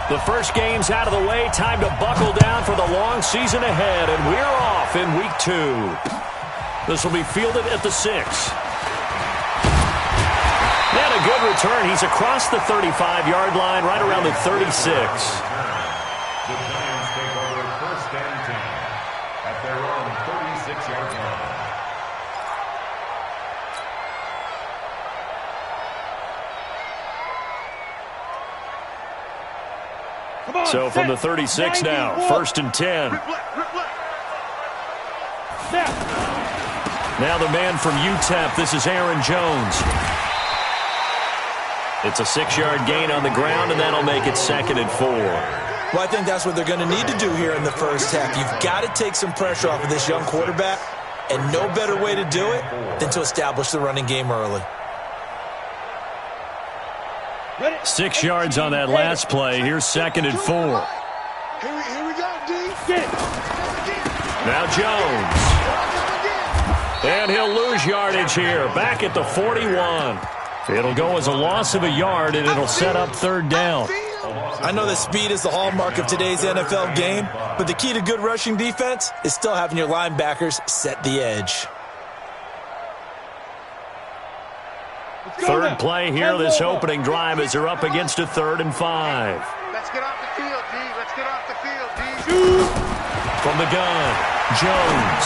The first game's out of the way. Time to buckle down for the long season ahead, and we're off in week 2. This will be fielded at the 6. And a good return. He's across the 35-yard line, right around the 36. The Giants take over 1st and 10 at their own 36-yard line. So from the 36 now, 1st and 10. Now the man from UTEP, this is Aaron Jones. It's a 6-yard gain on the ground, and that'll make it 2nd and 4. Well, I think that's what they're going to need to do here in the first half. You've got to take some pressure off of this young quarterback, and no better way to do it than to establish the running game early. 6 yards on that last play. Here's 2nd and 4. Here we go, D. Get it. Now Jones. And he'll lose yardage here. Back at the 41. It'll go as a loss of a yard, and it'll set up 3rd down. I know that speed is the hallmark of today's NFL game, but the key to good rushing defense is still having your linebackers set the edge. 3rd play here, this opening drive, as they're up against a 3rd and 5. Let's get off the field, D. Let's get off the field, D. From the gun, Jones.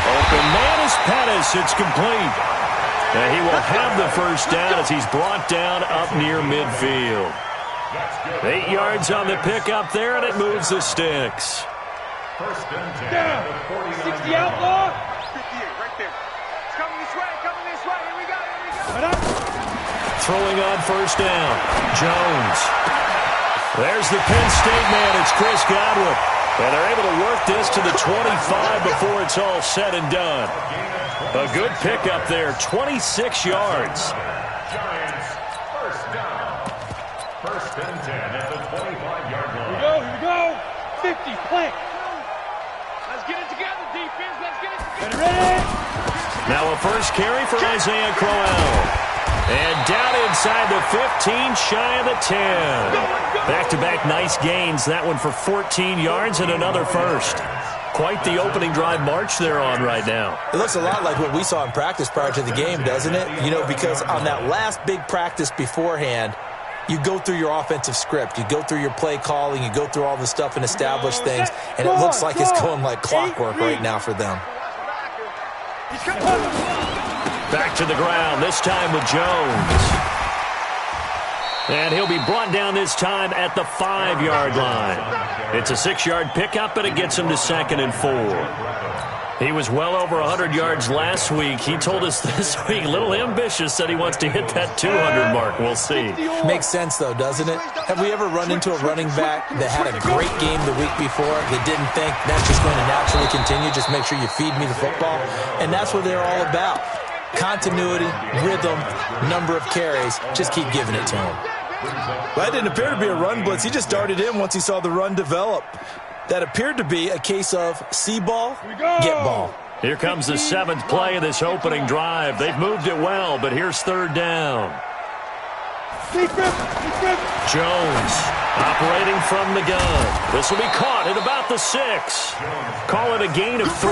Open man is Pettis. It's complete. And he will have the 1st down as he's brought down up near midfield. 8 yards on the pickup there, and it moves the sticks. 1st and 10. 60 outlaw. 58, right there. It's coming this way, Here we go. Throwing on 1st down, Jones. There's the Penn State man. It's Chris Godwin. And they're able to work this to the 25 before it's all said and done. A good pickup there, 26 yards. Giants, 1st down. 1st and 10 at the 25-yard line. Here we go. 50, play. Let's get it together, defense. Let's get it together. Ready? Now a 1st carry for Isaiah Crowell. And down inside the 15, shy of the 10. Back-to-back nice gains. That one for 14 yards and another 1st. Quite the opening drive march they're on right now. It looks a lot like what we saw in practice prior to the game, doesn't it? You know, because on that last big practice beforehand, you go through your offensive script. You go through your play calling. You go through all the stuff and establish things. And it looks like it's going like clockwork right now for them. Back to the ground, this time with Jones. And he'll be brought down this time at the 5-yard line. It's a 6-yard pickup, and it gets him to 2nd and 4. He was well over 100 yards last week. He told us this week, a little ambitious, said he wants to hit that 200 mark. We'll see. Makes sense, though, doesn't it? Have we ever run into a running back that had a great game the week before that didn't think that's just going to naturally continue? Just make sure you feed me the football. And that's what they're all about. Continuity, rhythm, number of carries. Just keep giving it to him. That didn't appear to be a run blitz. He just darted in once he saw the run develop. That appeared to be a case of see ball, get ball. Here comes the 7th play of this opening drive. They've moved it well, but here's 3rd down. Jones operating from the gun. This will be caught at about the 6. Call it a gain of 3,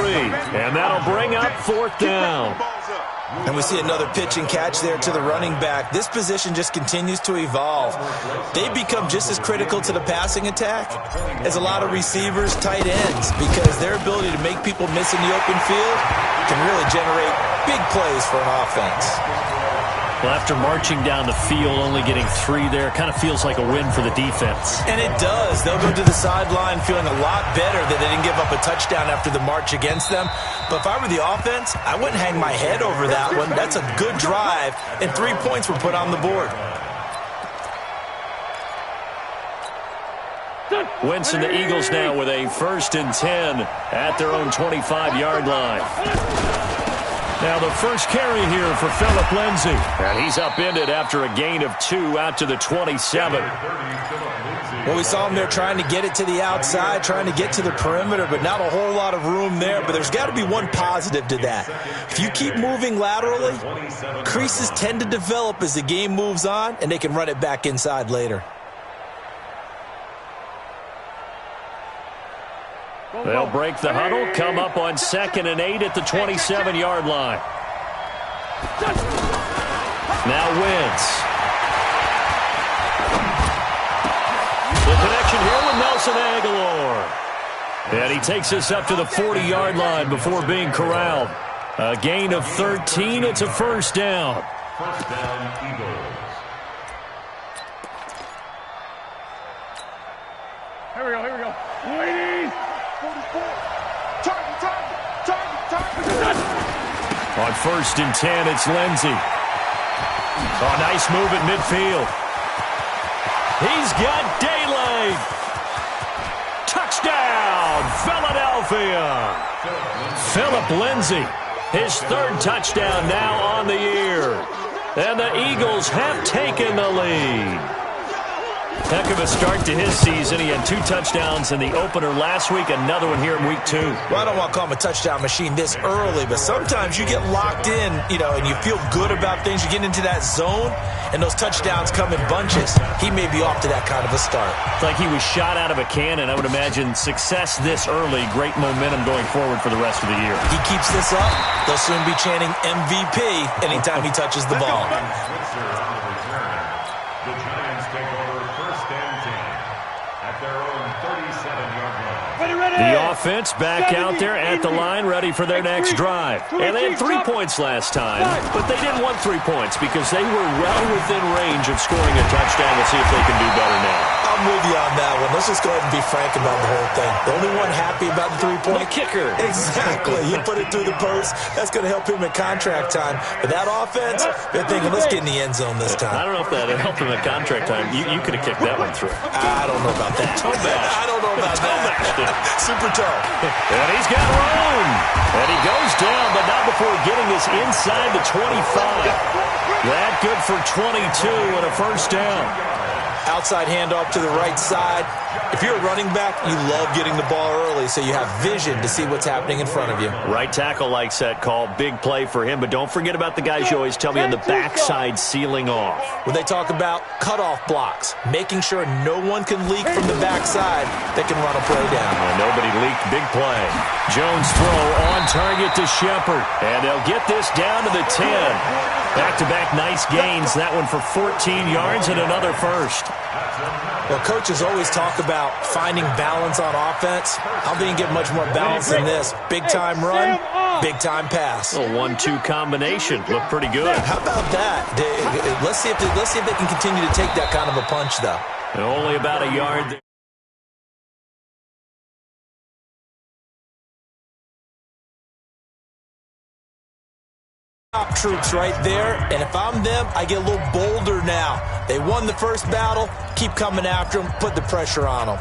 and that'll bring up 4th down. And we see another pitch and catch there to the running back. This position just continues to evolve. They become just as critical to the passing attack as a lot of receivers, tight ends, because their ability to make people miss in the open field can really generate big plays for an offense. Well, after marching down the field, only getting 3 there, kind of feels like a win for the defense. And it does. They'll go to the sideline feeling a lot better that they didn't give up a touchdown after the march against them. But if I were the offense, I wouldn't hang my head over that one. That's a good drive, and 3 points were put on the board. Wentz and the Eagles now with a 1st and 10 at their own 25-yard line. Now the 1st carry here for Phillip Lindsay. And he's upended after a gain of 2 out to the 27. Well, we saw him there trying to get it to the outside, trying to get to the perimeter, but not a whole lot of room there. But there's got to be one positive to that. If you keep moving laterally, creases tend to develop as the game moves on, and they can run it back inside later. They'll break the huddle, come up on 2nd and 8 at the 27-yard line. Now Wentz. The connection here with Nelson Aguilar. And he takes us up to the 40-yard line before being corralled. A gain of 13. It's a first down. First down, Eagles. Here we go, here we go. Ladies! 44. Target. On 1st and 10, it's Lindsey. Oh, nice move at midfield. He's got daylight. Touchdown, Philadelphia. Philip Lindsey, his 3rd touchdown now on the year. And the Eagles have taken the lead. Heck of a start to his season. He had 2 touchdowns in the opener last week, another one here in week 2. Well, I don't want to call him a touchdown machine this early, but sometimes you get locked in, and you feel good about things. You get into that zone, and those touchdowns come in bunches. He may be off to that kind of a start. It's like he was shot out of a cannon. I would imagine success this early, great momentum going forward for the rest of the year. He keeps this up, they'll soon be chanting MVP anytime he touches the ball. The Giants take over 1st and 10 at their own 37-yard line. The offense back out there at the line, ready for their next drive. And they had 3 points last time, but they didn't want 3 points because they were well within range of scoring a touchdown. We'll see if they can do better now. I'm with you on that one. Let's just go ahead and be frank about the whole thing. The only one happy about the 3-point kicker. Exactly. You put it through the post. That's going to help him in contract time. But that offense, they're thinking, let's get in the end zone this time. I don't know if that helped him in contract time. You could have kicked that one through. I don't know about that. I don't know about that. Super toe. And he's got room. And he goes down, but not before getting this inside the 25. That good for 22 and a first down. Outside handoff to the right side. If you're a running back, you love getting the ball early so you have vision to see what's happening in front of you. Right tackle likes that call. Big play for him, but don't forget about the guys you always tell me on the backside sealing off. When they talk about cutoff blocks, making sure no one can leak from the backside that can run a play down. Well, nobody leaked. Big play. Jones throw on target to Shepard, and they'll get this down to the 10. Back-to-back nice gains. That one for 14 yards and another first. Well, coaches always talk about finding balance on offense. I don't think you can get much more balance than this. Big-time run, big-time pass. A 1-2 combination. Looked pretty good. How about that? Let's see if they can continue to take that kind of a punch, though. And only about a yard there. Top troops right there, and if I'm them, I get a little bolder now. They won the first battle, keep coming after them, put the pressure on them.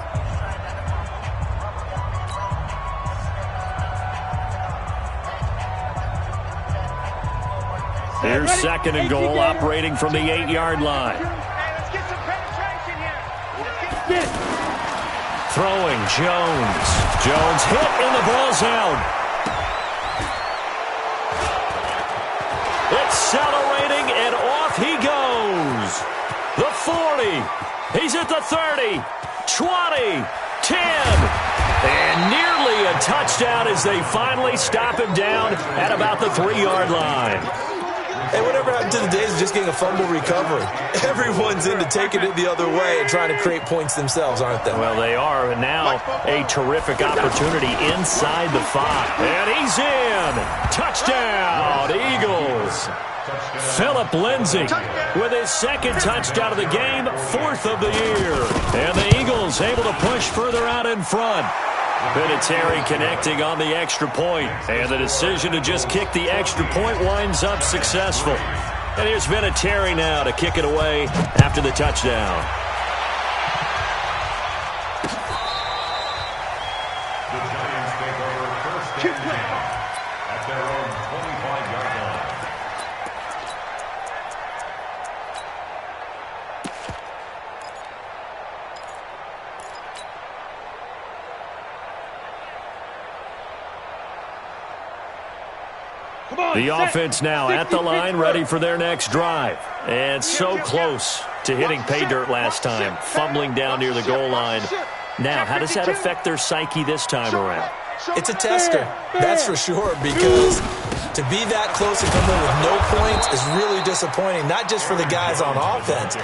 Here's 2nd and goal, operating from the 8-yard line. Let's get some penetration here. Throwing, Jones. Jones hit, and the ball's out. Accelerating, and off he goes. The 40. He's at the 30, 20, 10. And nearly a touchdown as they finally stop him down at about the 3-yard line. Hey, whatever happened to the days of just getting a fumble recovery? Everyone's into taking it the other way and trying to create points themselves, aren't they? Well, they are, and now a terrific opportunity inside the 5. And he's in. Touchdown, Eagles. Philip Lindsey with his 2nd touchdown of the game, 4th of the year. And the Eagles able to push further out in front. Vinatieri connecting on the extra point, and the decision to just kick the extra point winds up successful. And here's Vinatieri now to kick it away after the touchdown. The Giants take over 1st and 10 at their own 25-yard line. The offense now at the line, ready for their next drive. And so close to hitting pay dirt last time, fumbling down near the goal line. Now, how does that affect their psyche this time around? It's a tester, that's for sure, because to be that close and come in with no points is really disappointing, not just for the guys on offense,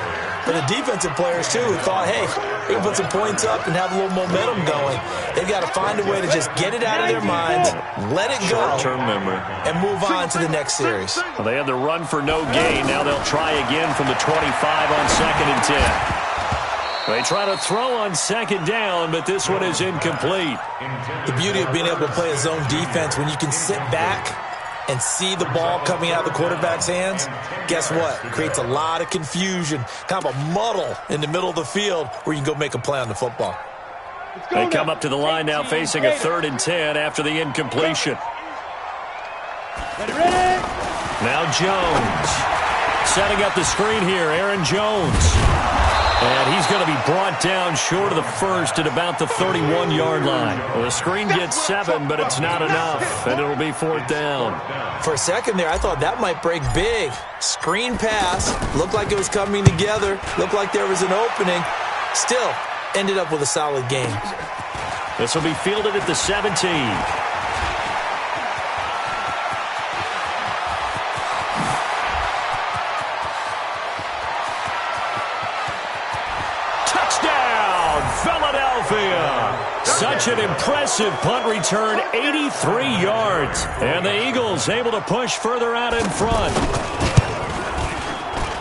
but the defensive players, too, who thought, hey, we can put some points up and have a little momentum going. They've got to find a way to just get it out of their minds, let it go, short-term memory, and move on to the next series. Well, they had the run for no gain. Now they'll try again from the 25 on 2nd and 10. They try to throw on 2nd down, but this one is incomplete. The beauty of being able to play a zone defense, when you can sit back and see the ball coming out of the quarterback's hands, guess what? It creates a lot of confusion, kind of a muddle in the middle of the field where you can go make a play on the football. They come up to the line now facing a 3rd and 10 after the incompletion. Now Jones. Setting up the screen here, Aaron Jones. And he's going to be brought down short of the first at about the 31-yard line. Well, the screen gets 7, but it's not enough, and it'll be 4th down. For a second there, I thought that might break big. Screen pass, looked like it was coming together, looked like there was an opening. Still, ended up with a solid game. This will be fielded at the 17. Such an impressive punt return, 83 yards. And the Eagles able to push further out in front.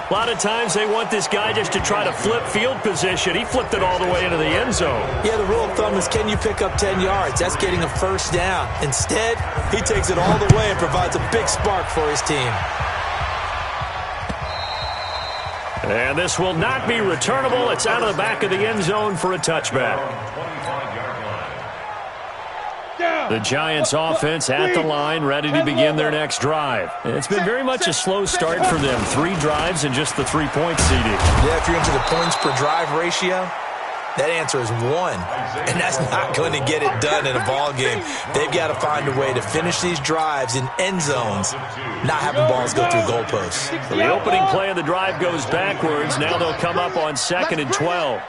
A lot of times they want this guy just to try to flip field position. He flipped it all the way into the end zone. Yeah, the rule of thumb is, can you pick up 10 yards? That's getting a first down. Instead, he takes it all the way and provides a big spark for his team. And this will not be returnable. It's out of the back of the end zone for a touchback. The Giants offense at the line, ready to begin their next drive. It's been very much a slow start for them. 3 drives and just the 3-point seeding. Yeah, if you're into the points per drive ratio, that answer is 1. And that's not going to get it done in a ball game. They've got to find a way to finish these drives in end zones, not having balls go through goalposts. So the opening play of the drive goes backwards. Now they'll come up on 2nd and 12.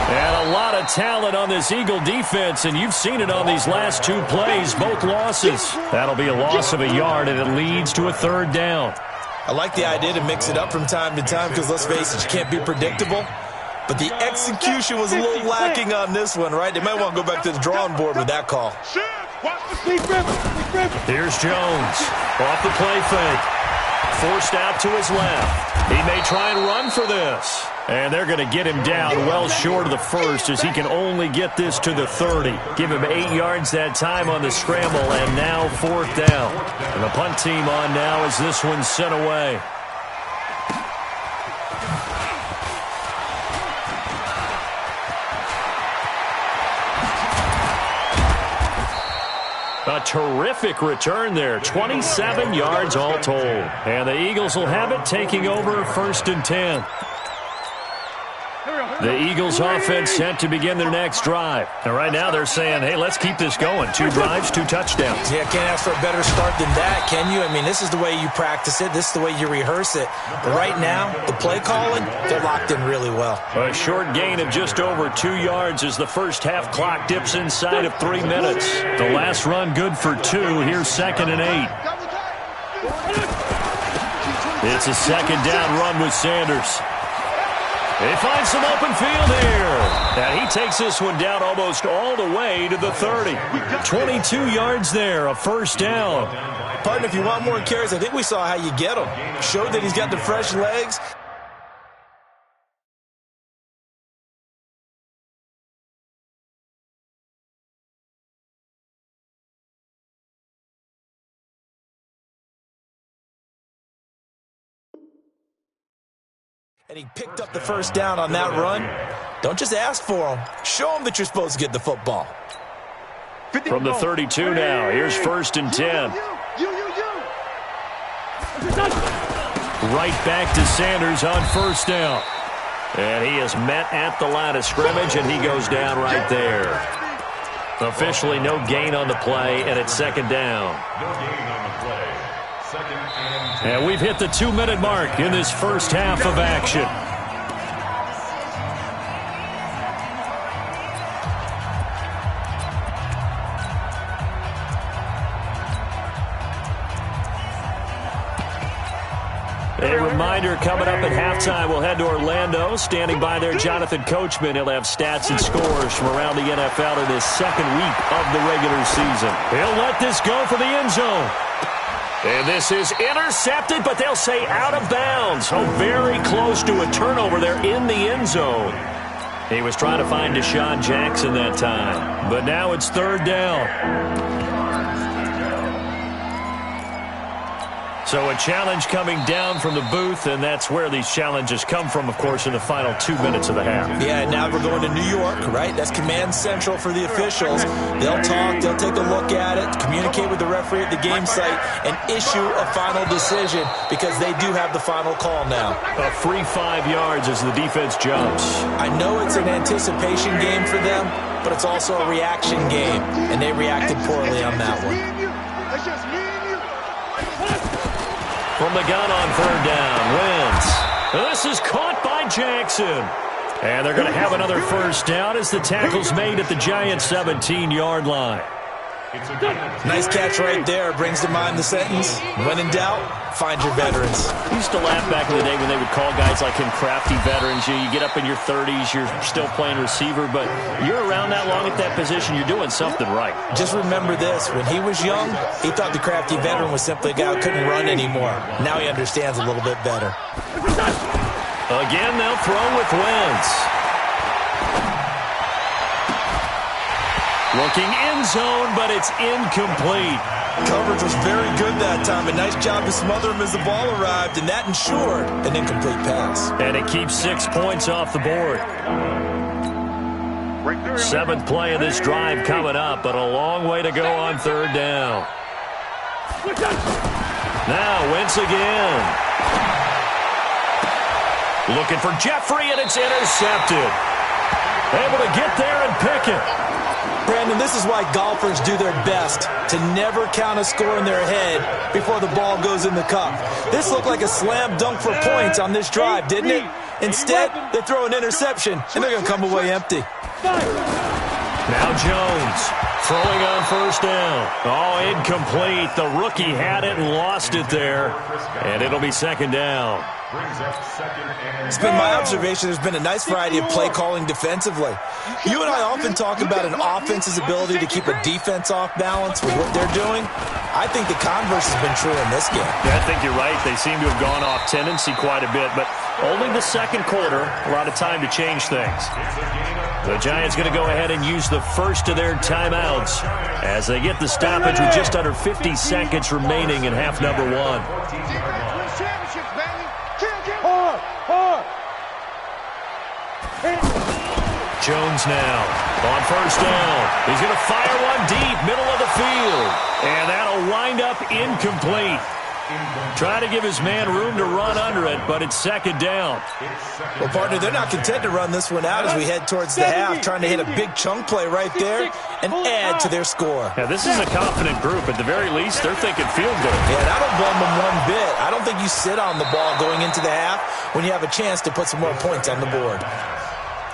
And a lot of talent on this Eagle defense, and you've seen it on these last 2 plays, both losses. That'll be a loss of a yard, and it leads to a 3rd down. I like the idea to mix it up from time to time because, let's face it, you can't be predictable. But the execution was a little lacking on this one, right? They might want to go back to the drawing board with that call. Here's Jones off the play fake. Forced out to his left. He may try and run for this. And they're going to get him down well short of the first as he can only get this to the 30. Give him 8 yards that time on the scramble, and now 4th down. And the punt team on now as this one's sent away. A terrific return there. 27 yards all told. And the Eagles will have it, taking over 1st and 10. The Eagles offense set to begin their next drive. And right now they're saying, hey, let's keep this going. 2 drives, 2 touchdowns. Yeah, can't ask for a better start than that, can you? I mean, this is the way you practice it. This is the way you rehearse it. But right now, the play calling, they're locked in really well. A short gain of just over 2 yards as the first half clock dips inside of 3 minutes. The last run good for 2. Here's 2nd and 8. It's a 2nd down run with Sanders. They find some open field here. And he takes this one down almost all the way to the 30. 22 yards there, a 1st down. Partner, if you want more carries, I think we saw how you get them. Showed that he's got the fresh legs. And he picked up the 1st down on that run. Don't just ask for him. Show him that you're supposed to get the football. From the 32 now, here's 1st and 10. Right back to Sanders on 1st down. And he is met at the line of scrimmage, and he goes down right there. Officially no gain on the play, and it's 2nd down. No gain on the play. 2nd and 10. And we've hit the 2-minute mark in this first half of action. reminder, coming up at halftime, we'll head to Orlando. Standing by there, Jonathan Coachman. He'll have stats and scores from around the NFL in his second week of the regular season. He'll let this go for the end zone. And this is intercepted, but they'll say out of bounds. So very close to a turnover there in the end zone. He was trying to find Deshaun Jackson that time. But now it's third down. So a challenge coming down from the booth, and that's where these challenges come from, of course, in the final 2 minutes of the half. Yeah, now we're going to New York, right? That's command central for the officials. They'll talk, they'll take a look at it, communicate with the referee at the game site, and issue a final decision because they do have the final call now. A free 5 yards as the defense jumps. I know it's an anticipation game for them, but it's also a reaction game, and they reacted poorly on that one. From the gun on third down, Wentz. This is caught by Jackson. And they're going to have another first down as the tackle's made at the Giants' 17-yard line. Nice catch right there. Brings to mind the sentence, when in doubt, find your veterans. I used to laugh back in the day when they would call guys like him crafty veterans. You get up in your 30s, you're still playing receiver, but you're around that long at that position, you're doing something right. Just remember this. When he was young, he thought the crafty veteran was simply a guy who couldn't run anymore. Now he understands a little bit better. Again, they'll throw with Wentz. Looking end zone, but it's incomplete. Coverage was very good that time. A nice job to smother him as the ball arrived, and that ensured an incomplete pass. And it keeps 6 points off the board. 7th play of this drive coming up, but a long way to go on third down. Now Wentz again. Looking for Jeffrey, and it's intercepted. Able to get there and pick it. Brandon, this is why golfers do their best to never count a score in their head before the ball goes in the cup. This looked like a slam dunk for points on this drive, didn't it? Instead, they throw an interception, and they're going to come away empty. Now Jones throwing on first down. Oh, incomplete. The rookie had it and lost it there, and it'll be second down. It's been my observation there's been a nice variety of play calling defensively. You and I often talk about an offense's ability to keep a defense off balance with what they're doing. I think the converse has been true in this game. Yeah, I think you're right. They seem to have gone off tendency quite a bit, but only the second quarter, a lot of time to change things. The Giants going to go ahead and use the first of their timeouts as they get the stoppage with just under 50 seconds remaining in half number 1. Jones now on first down. He's going to fire one deep, middle of the field. And that'll wind up incomplete. Trying to give his man room to run under it, but it's second down. Well, partner, they're not content to run this one out as we head towards the half, trying to hit a big chunk play right there and add to their score. Yeah, this is a confident group. At the very least, they're thinking field goal. Yeah, and I don't blame them one bit. I don't think you sit on the ball going into the half when you have a chance to put some more points on the board.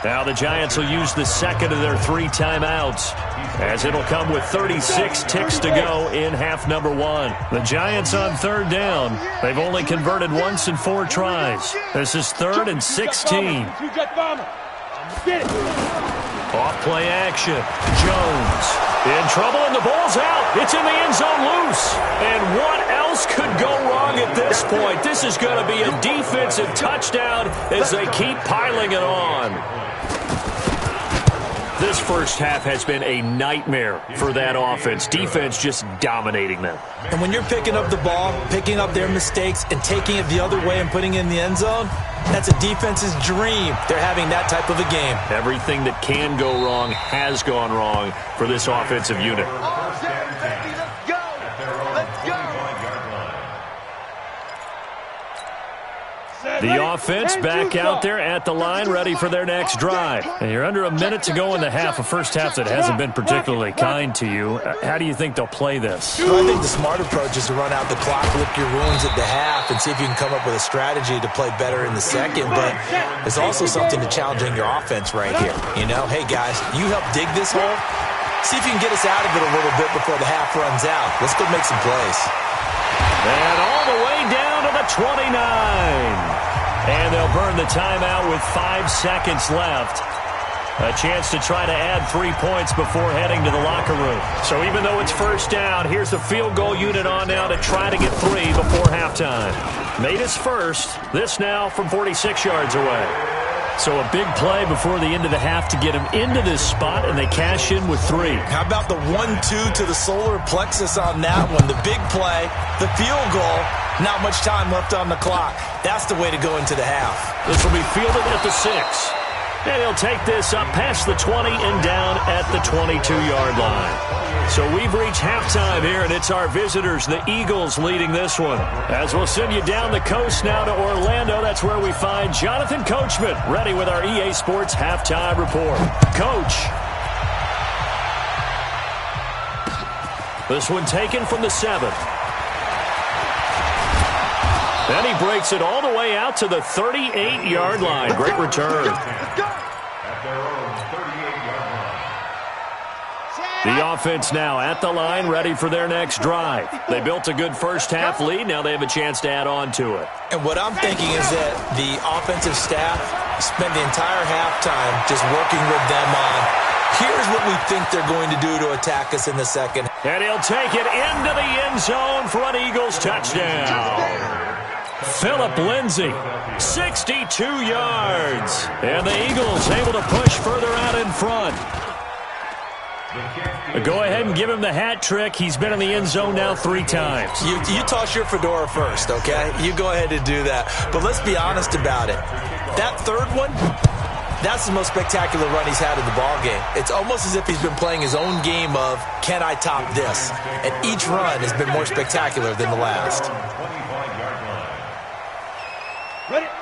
Now the Giants will use the second of their 3 timeouts as it'll come with 36 ticks to go in half number 1. The Giants on third down. They've only converted once in 4 tries. This is 3rd and 16. Off play action. Jones in trouble and the ball's out. It's in the end zone loose. And what else could go wrong at this point? This is going to be a defensive touchdown as they keep piling it on. This first half has been a nightmare for that offense. Defense just dominating them. And when you're picking up the ball, picking up their mistakes, and taking it the other way and putting it in the end zone, that's a defense's dream. They're having that type of a game. Everything that can go wrong has gone wrong for this offensive unit. The offense back out there at the line, ready for their next drive. And you're under a minute to go in the half, a first half that hasn't been particularly kind to you. How do you think they'll play this? Well, I think the smart approach is to run out the clock, lick your wounds at the half, and see if you can come up with a strategy to play better in the second. But there's also something to challenging your offense right here. You know, hey, guys, you help dig this hole. See if you can get us out of it a little bit before the half runs out. Let's go make some plays. And all the way down to the 29. And they'll burn the timeout with 5 seconds left. A chance to try to add 3 points before heading to the locker room. So even though it's first down, here's the field goal unit on now to try to get 3 before halftime. Made his first. This now from 46 yards away. So a big play before the end of the half to get him into this spot, and they cash in with 3. How about the 1-2 to the solar plexus on that one? The big play, the field goal, not much time left on the clock. That's the way to go into the half. This will be fielded at the 6. And he'll take this up past the 20 and down at the 22-yard line. So we've reached halftime here, and it's our visitors, the Eagles, leading this one. As we'll send you down the coast now to Orlando, that's where we find Jonathan Coachman, ready with our EA Sports halftime report. Coach. This one taken from the 7. Then he breaks it all the way out to the 38-yard line. Great return. The offense now at the line, ready for their next drive. They built a good first-half lead. Now they have a chance to add on to it. And what I'm thinking is that the offensive staff spent the entire halftime just working with them on, here's what we think they're going to do to attack us in the second. And he'll take it into the end zone for an Eagles touchdown. Philip Lindsay, 62 yards. And the Eagles able to push further out in front. Go ahead and give him the hat trick. He's been in the end zone now 3 times. You toss your fedora first, okay? You go ahead and do that. But let's be honest about it. That third one, that's the most spectacular run he's had in the ballgame. It's almost as if he's been playing his own game of, can I top this? And each run has been more spectacular than the last.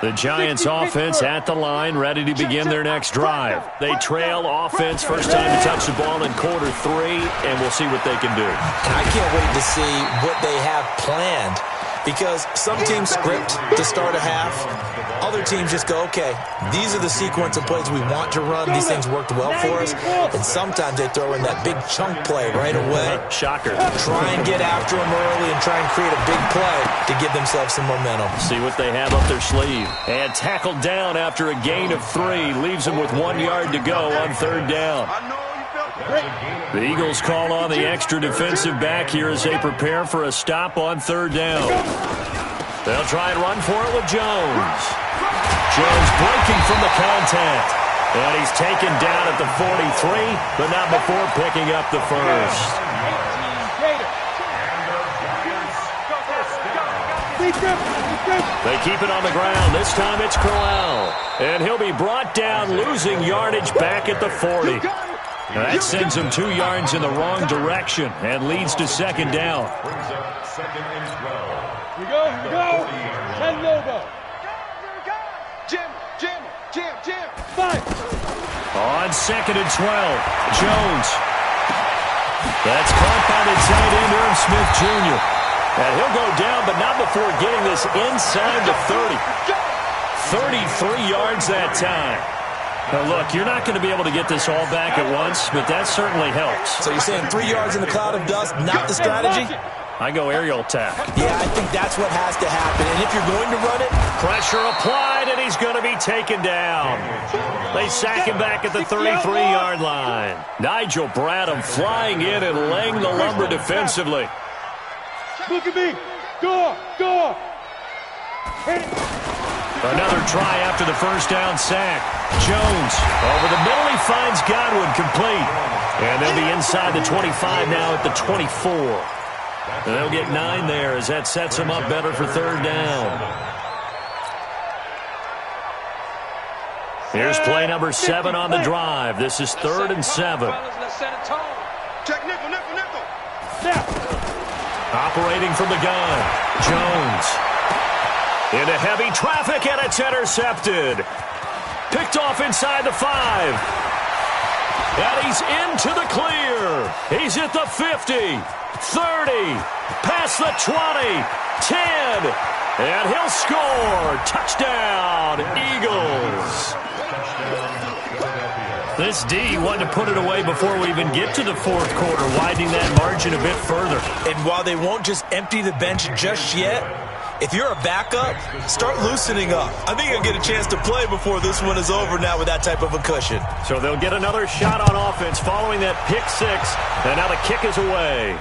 The Giants offense at the line, ready to begin their next drive. They trail offense, first time to touch the ball in quarter 3, and we'll see what they can do. And I can't wait to see what they have planned, because some teams script to start a half. Other teams just go, okay, these are the sequence of plays we want to run. These things worked well for us. And sometimes they throw in that big chunk play right away. Shocker. Try and get after them early and try and create a big play to give themselves some momentum. See what they have up their sleeve. And tackled down after a gain of 3. Leaves them with 1 yard to go on third down. The Eagles call on the extra defensive back here as they prepare for a stop on third down. They'll try and run for it with Jones. Jones breaking from the contact. And he's taken down at the 43, but not before picking up the first. They keep it on the ground. This time it's Crowell. And he'll be brought down, losing yardage back at the 40. That sends him 2 yards in the wrong direction and leads to second down. Here we go. Send Lobo. Jim. 5. On second and 12, Jones. That's caught by the tight end, Irv Smith Jr. And he'll go down, but not before getting this inside the 30. 33 yards that time. Now, look, you're not going to be able to get this all back at once, but that certainly helps. So you're saying 3 yards in the cloud of dust, not the strategy? I go aerial attack. Yeah, I think that's what has to happen. And if you're going to run it, pressure applied, and he's going to be taken down. They sack him back at the 33-yard line. Nigel Bradham flying in and laying the lumber defensively. Look at me. Go. Hit it. Another try after the first down sack. Jones over the middle. He finds Godwin complete. And they'll be inside the 25 now at the 24. And they'll get 9 there as that sets them up better for third down. Here's play number 7 on the drive. This is 3rd and 7. Check nickel. Operating from the gun, Jones. Into heavy traffic, and it's intercepted. Picked off inside the 5. And he's into the clear. He's at the 50, 30, past the 20, 10. And he'll score. Touchdown, Eagles. This D wanted to put it away before we even get to the fourth quarter, widening that margin a bit further. And while they won't just empty the bench just yet, if you're a backup, start loosening up. I think you'll get a chance to play before this one is over now with that type of a cushion. So they'll get another shot on offense following that pick six, and now the kick is away.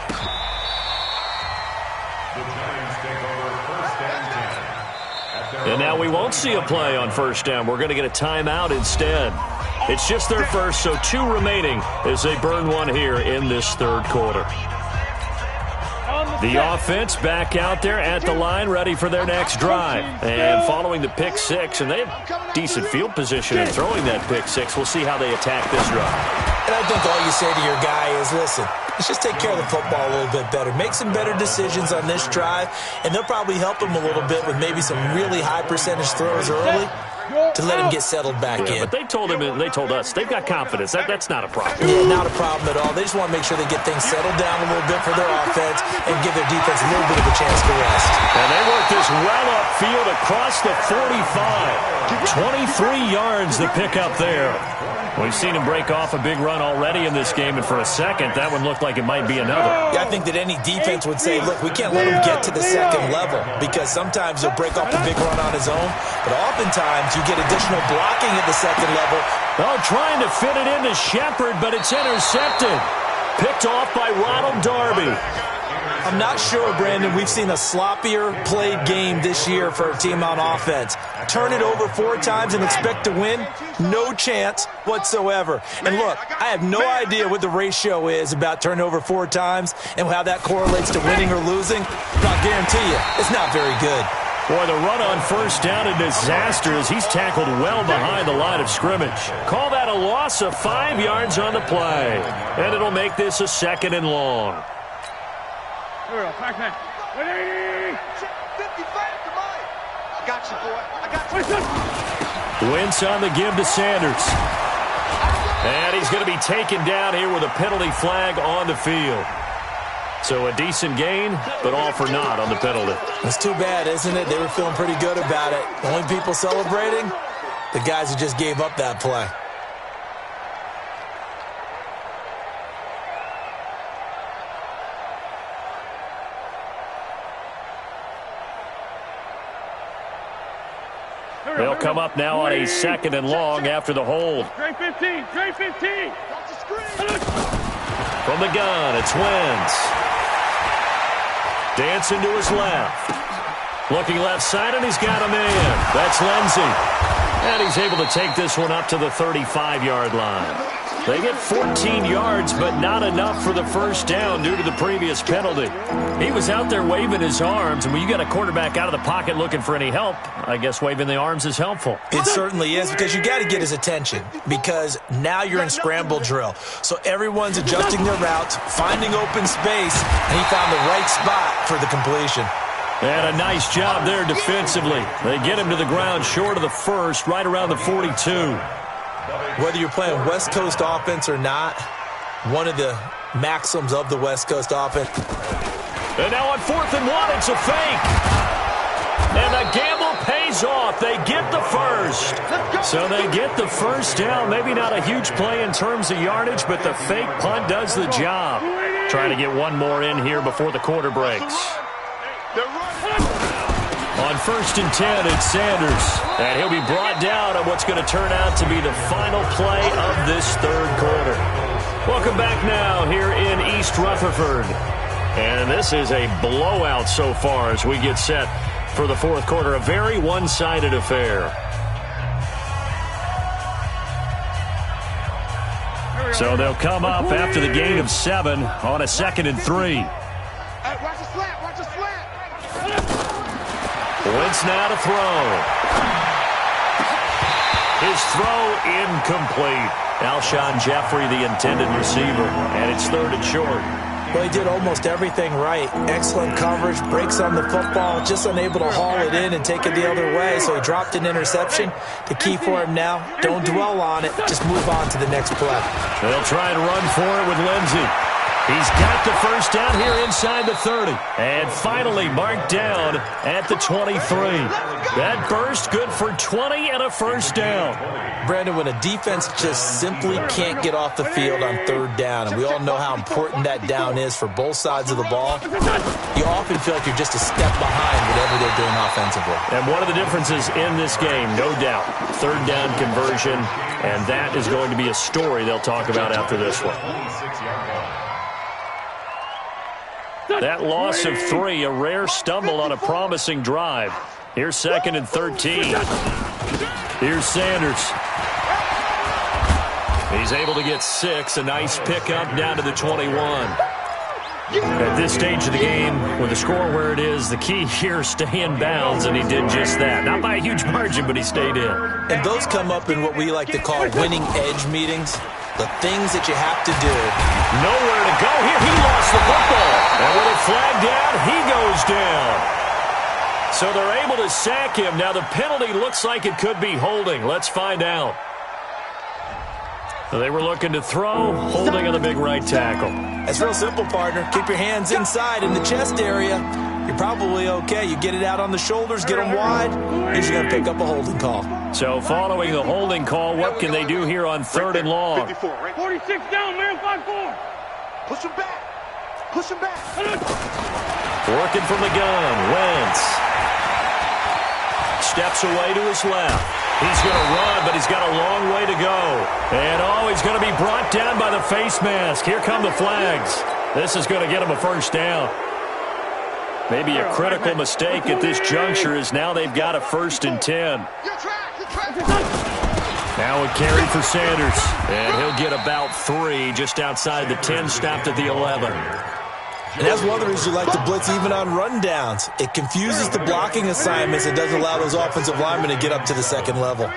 The Giants take over first and 10. And now we won't see a play on first down. We're going to get a timeout instead. It's just their first, so 2 remaining as they burn one here in this third quarter. The offense back out there at the line, ready for their next drive. And following the pick six, and they have decent field position in throwing that pick six. We'll see how they attack this drive. And I think all you say to your guy is, listen, let's just take care of the football a little bit better. Make some better decisions on this drive, and they'll probably help him a little bit with maybe some really high percentage throws early to let him get settled back in. But they told him, and they told us, they've got confidence. That's not a problem. Yeah, not a problem at all. They just want to make sure they get things settled down a little bit for their offense and give their defense a little bit of a chance to rest. And they work this well upfield across the 45. 23 yards the pick up there. We've seen him break off a big run already in this game, and for a second, that one looked like it might be another. Yeah, I think that any defense would say, look, we can't let him get to the second level because sometimes he'll break off a big run on his own, but oftentimes you get additional blocking at the second level. Oh, trying to fit it into Shepard, but it's intercepted. Picked off by Ronald Darby. I'm not sure, Brandon, we've seen a sloppier played game this year for a team on offense. Turn it over 4 times and expect to win? No chance whatsoever. And look, I have no idea what the ratio is about turning over 4 times and how that correlates to winning or losing. But I'll guarantee you, it's not very good. Boy, the run on first down a disaster as he's tackled well behind the line of scrimmage. Call that a loss of 5 yards on the play. And it'll make this a 2nd and long. Here we go, back man. 180! 55 to mine. I got you, boy. I got you. Wentz on the give to Sanders. And he's going to be taken down here with a penalty flag on the field. So a decent gain, but all for naught on the penalty. It's too bad, isn't it? They were feeling pretty good about it. The only people celebrating, the guys who just gave up that play. They'll come up now on a 2nd and long after the hold. Trey 15, Trey 15. From the gun, it's Wentz. Dancing to his left. Looking left side, and he's got a man. That's Lindsey. And he's able to take this one up to the 35-yard line. They get 14 yards, but not enough for the first down due to the previous penalty. He was out there waving his arms, and when you got a quarterback out of the pocket looking for any help, I guess waving the arms is helpful. It certainly is, because you got to get his attention, because now you're in scramble drill. So everyone's adjusting their routes, finding open space, and he found the right spot for the completion. And a nice job there defensively. They get him to the ground short of the first, right around the 42. Whether you're playing West Coast offense or not, one of the maxims of the West Coast offense. And now on 4th and 1, it's a fake. And the gamble pays off. They get the first. So they get the first down. Maybe not a huge play in terms of yardage, but the fake punt does the job. Trying to get one more in here before the quarter breaks. On 1st and 10, it's Sanders. And he'll be brought down on what's going to turn out to be the final play of this third quarter. Welcome back now here in East Rutherford. And this is a blowout so far as we get set for the fourth quarter. A very one-sided affair. So they'll come up after the gain of 7 on a 2nd and 3. Watch the slant. Watch the slant. Wentz now to throw. His throw incomplete. Alshon Jeffrey, the intended receiver, and it's 3rd and short. Well, he did almost everything right. Excellent coverage, breaks on the football, just unable to haul it in and take it the other way, so he dropped an interception. The key for him now, don't dwell on it, just move on to the next play. They'll try and run for it with Lindsey. He's got the first down here inside the 30. And finally marked down at the 23. That burst good for 20 and a first down. Brandon, when a defense just simply can't get off the field on third down, and we all know how important that down is for both sides of the ball, you often feel like you're just a step behind whatever they're doing offensively. And one of the differences in this game, no doubt, third down conversion, and that is going to be a story they'll talk about after this one. That loss of 3, a rare stumble on a promising drive. Here's 2nd and 13. Here's Sanders. He's able to get 6, a nice pickup down to the 21. At this stage of the game, with the score where it is, the key here is stay in bounds, and he did just that. Not by a huge margin, but he stayed in. And those come up in what we like to call winning edge meetings. The things that you have to do. Nowhere to go here. He lost the football. And with it flagged down, he goes down. So they're able to sack him. Now the penalty looks like it could be holding. Let's find out. They were looking to throw, holding on the big right tackle. That's real simple, partner. Keep your hands inside in the chest area. You're probably okay. You get it out on the shoulders, get them wide. He's going to pick up a holding call. So following the holding call, what can they do here on 3rd and long? 46 down, man, 5-4. Push him back. Push him back. Working from the gun, Wentz. Steps away to his left. He's going to run, but he's got a long way to go. And, he's going to be brought down by the face mask. Here come the flags. This is going to get him a first down. Maybe a critical mistake at this juncture is now they've got a 1st and 10. Now a carry for Sanders. And he'll get about 3 just outside the 10, stopped at the 11. And that's one of the reasons you like to blitz even on rundowns. It confuses the blocking assignments. It doesn't allow those offensive linemen to get up to the second level. On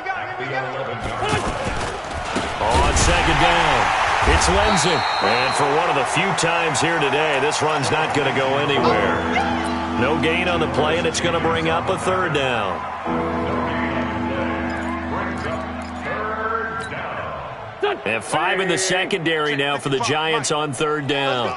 2nd down, it's Lenzen. And for one of the few times here today, this run's not going to go anywhere. No gain on the play, and it's going to bring up a 3rd down. And 5 in the secondary now for the Giants on 3rd down.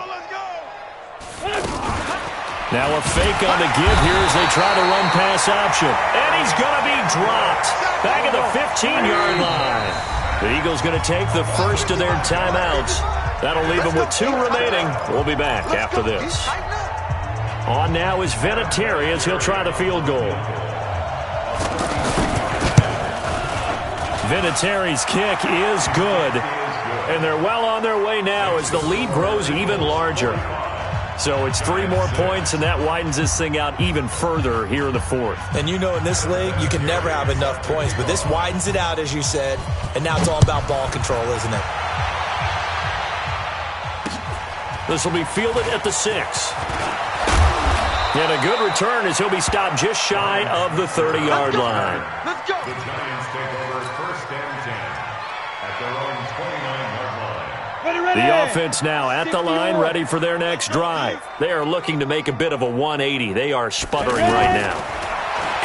Now a fake on the give here as they try to run pass option. And he's going to be dropped. Back at the 15-yard line. The Eagles going to take the first of their timeouts. That'll leave them with 2 remaining. We'll be back after this. On now is Vinatieri as he'll try the field goal. Vinatieri's kick is good. And they're well on their way now as the lead grows even larger. So it's 3 more points, and that widens this thing out even further here in the 4th. And you know in this league, you can never have enough points, but this widens it out, as you said, and now it's all about ball control, isn't it? This will be fielded at the 6. And a good return as he'll be stopped just shy of the 30-yard line. Let's go. The Giants take over 1st and 10 at their own 29-yard line. The offense now at the line, ready for their next drive. They are looking to make a bit of a 180. They are sputtering right now.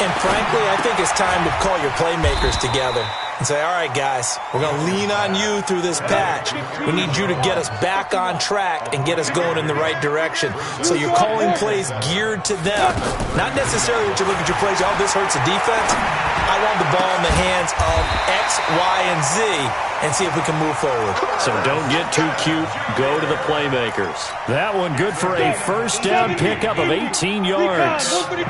And frankly, I think it's time to call your playmakers together and say, all right, guys, we're going to lean on you through this patch. We need you to get us back on track and get us going in the right direction. So you're calling plays geared to them. Not necessarily that you look at your plays, oh, this hurts the defense. I want the ball in the hands of X, Y, and Z and see if we can move forward. So don't get too cute. Go to the playmakers. That one good for a first down pickup of 18 yards.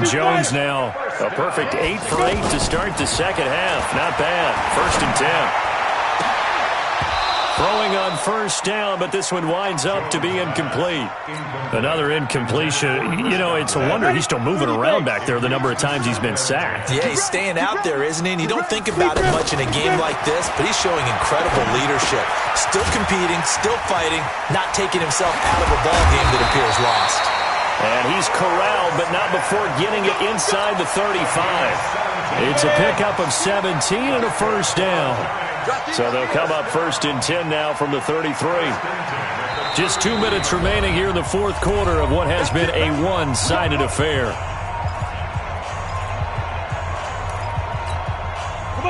Jones now a perfect 8 for 8 to start the second half. Not bad. 1st and 10. Throwing on first down, but this one winds up to be incomplete. Another incompletion. You know, it's a wonder he's still moving around back there the number of times he's been sacked. Yeah, he's staying out there, isn't he? And you don't think about it much in a game like this, but he's showing incredible leadership. Still competing, still fighting, not taking himself out of a ball game that appears lost. And he's corralled, but not before getting it inside the 35. It's a pickup of 17 and a first down. So they'll come up 1st and 10 now from the 33. Just 2 minutes remaining here in the 4th quarter of what has been a one-sided affair.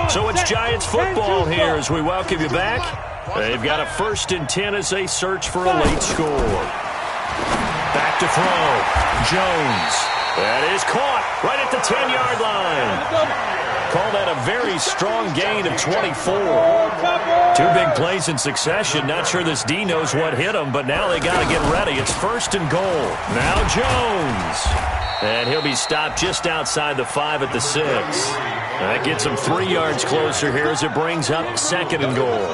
So it's Giants football here as we welcome you back. They've got a 1st and 10 as they search for a late score. Back to throw. Jones. That is caught right at the 10-yard line. Call that a very strong gain of 24. 2 big plays in succession. Not sure this D knows what hit him, but now they got to get ready. It's 1st and goal. Now Jones. And he'll be stopped just outside the 5 at the 6. That gets him 3 yards closer here as it brings up 2nd and goal.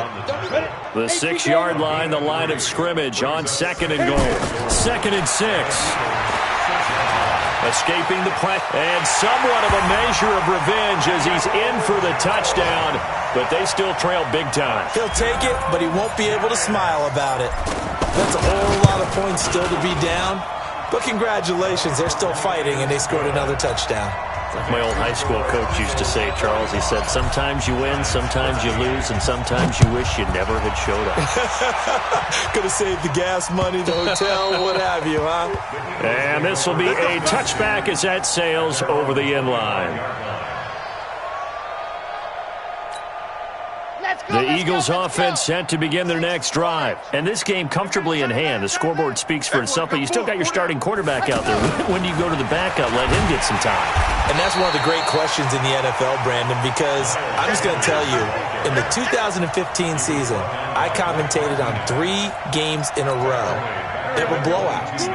The 6-yard line, the line of scrimmage on 2nd and goal. 2nd and 6. Escaping the press, and somewhat of a measure of revenge as he's in for the touchdown, but they still trail big time. He'll take it, but he won't be able to smile about it. That's a whole lot of points still to be down, but congratulations, they're still fighting, and they scored another touchdown. Like my old high school coach used to say, Charles, he said, sometimes you win, sometimes you lose, and sometimes you wish you never had showed up. Could have saved the gas money, the hotel, what have you, huh? And this will be a touchback as that sails over the end line. The Eagles offense set to begin their next drive. And this game comfortably in hand. The scoreboard speaks for itself, but you still got your starting quarterback out there. When do you go to the backup? Let him get some time. And that's one of the great questions in the NFL, Brandon, because I'm just going to tell you, in the 2015 season, I commentated on 3 games in a row that were blowouts.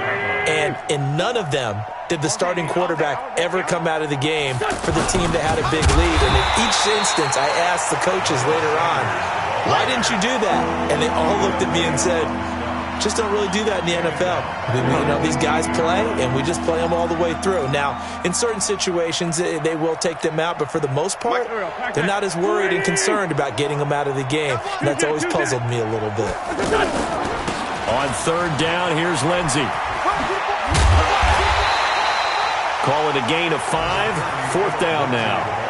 And in none of them did the starting quarterback ever come out of the game for the team that had a big lead. And in each instance, I asked the coaches later on, why didn't you do that? And they all looked at me and said, just don't really do that in the NFL. You know, these guys play, and we just play them all the way through. Now, in certain situations, they will take them out, but for the most part, they're not as worried and concerned about getting them out of the game. And that's always puzzled me a little bit. On 3rd down, here's Lindsey. Call it a gain of 5. 4th down now.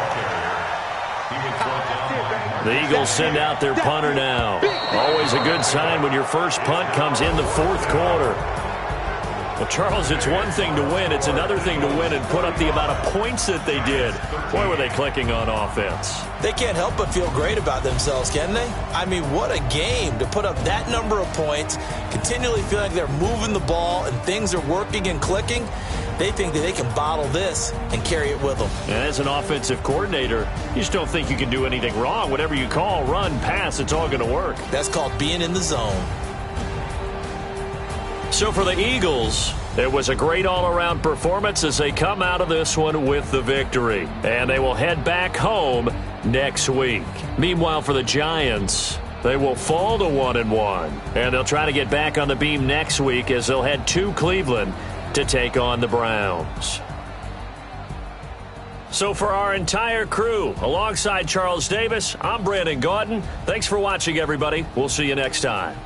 The Eagles send out their punter now. Always a good sign when your first punt comes in the 4th quarter. Well, Charles, it's one thing to win. It's another thing to win and put up the amount of points that they did. Boy, were they clicking on offense. They can't help but feel great about themselves, can they? I mean, what a game to put up that number of points, continually feel like they're moving the ball and things are working and clicking. They think that they can bottle this and carry it with them. And as an offensive coordinator, you just don't think you can do anything wrong. Whatever you call, run, pass, it's all going to work. That's called being in the zone. So for the Eagles, it was a great all-around performance as they come out of this one with the victory. And they will head back home next week. Meanwhile, for the Giants, they will fall to 1-1. And they'll try to get back on the beam next week as they'll head to Cleveland to take on the Browns. So for our entire crew, alongside Charles Davis, I'm Brandon Gaudin. Thanks for watching, everybody. We'll see you next time.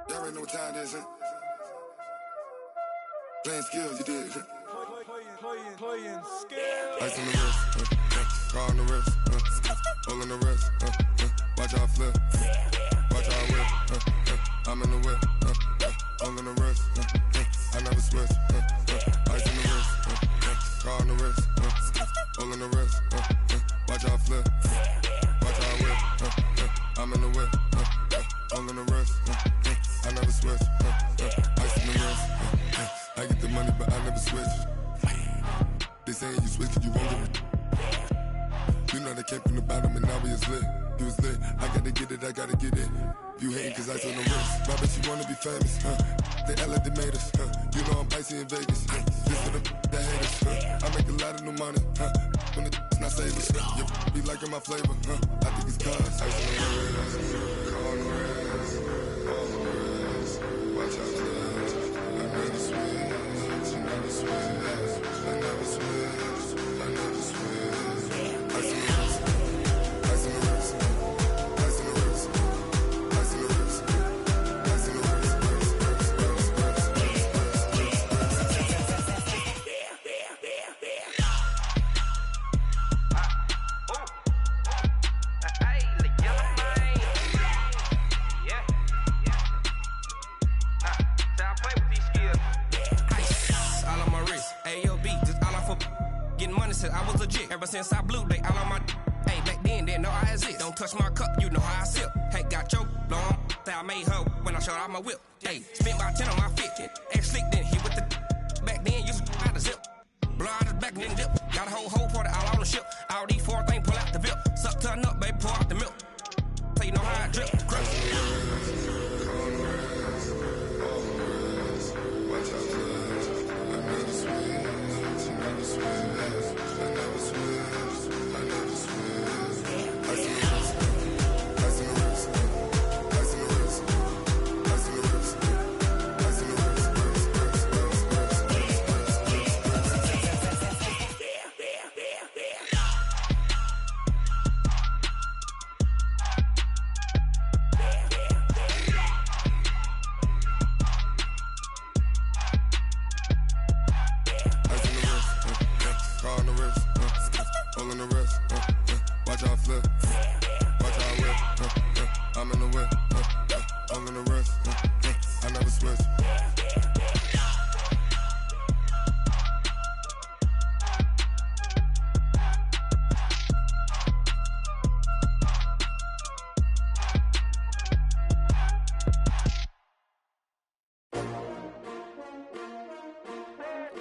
Y'all already know what time it is, huh? Playing skills, you did. Playing skills. Ice on the wrist, car on the wrist, hole in the wrist, Watch how I flip. Watch how I whip. I'm in the whip. All in the wrist. I never switch. Ice in the wrist. Car on the wrist. All in the wrist. Watch how I flip. Watch how I whip. I'm in the whip. All in the wrist. I never switch. Ice in the wrist. I get the money, but I never switch. They saying you switch, you won't get it. You know they came from the bottom and now we is lit. You was lit, I gotta get it, I gotta get it. You hating cause I told no risk. My bitch, you wanna be famous, They Ella, they made us, You know I'm icy in Vegas, This for the that hate us, I make a lot of new money, When the not savers, You be liking my flavor, I think it's cause ice on the wrist, car on the wrist, all the wrist. Watch out, I never switch, I never switch, I never switch, I never switch. Ice on the wrist, ice on the wrist, ice on the wrist, ice on the wrist, ice on the wrist. I was legit ever since I blew they all on my hey back then didn't know I exist. Don't touch my cup, you know how I sip. Hey, got your long that I made her when I showed out my whip. Hey, spent about 10 on my fit. Ex slick then hit with the back then used to out the zip. Blow out his back and then dip. Got a whole party all on the ship. All these 4 things pull out the VIP. Suck turn up, baby, pour out the milk. So you know how I drip. Crush. Watch out, I never switch, I never switch. I never switch, I never switch. Ice in the wrist, ice in the wrist, ice in the wrist, ice in the wrist, ice in the wrist. All in the wrist, watch how I flip, watch how I whip, I'm in the whip, all in the wrist, I never switch.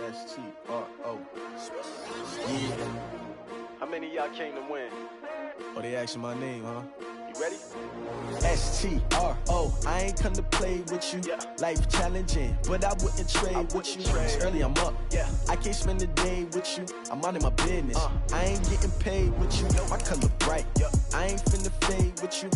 S-T-R-O. Yeah. How many of y'all came to win? Oh, they asking my name, huh? You ready? S-T-R-O. I ain't come to play with you. Life challenging, but I wouldn't trade with you. It's early, I'm up. I can't spend the day with you. I'm minding my business. I ain't getting paid with you. My color bright. I ain't finna fade with you.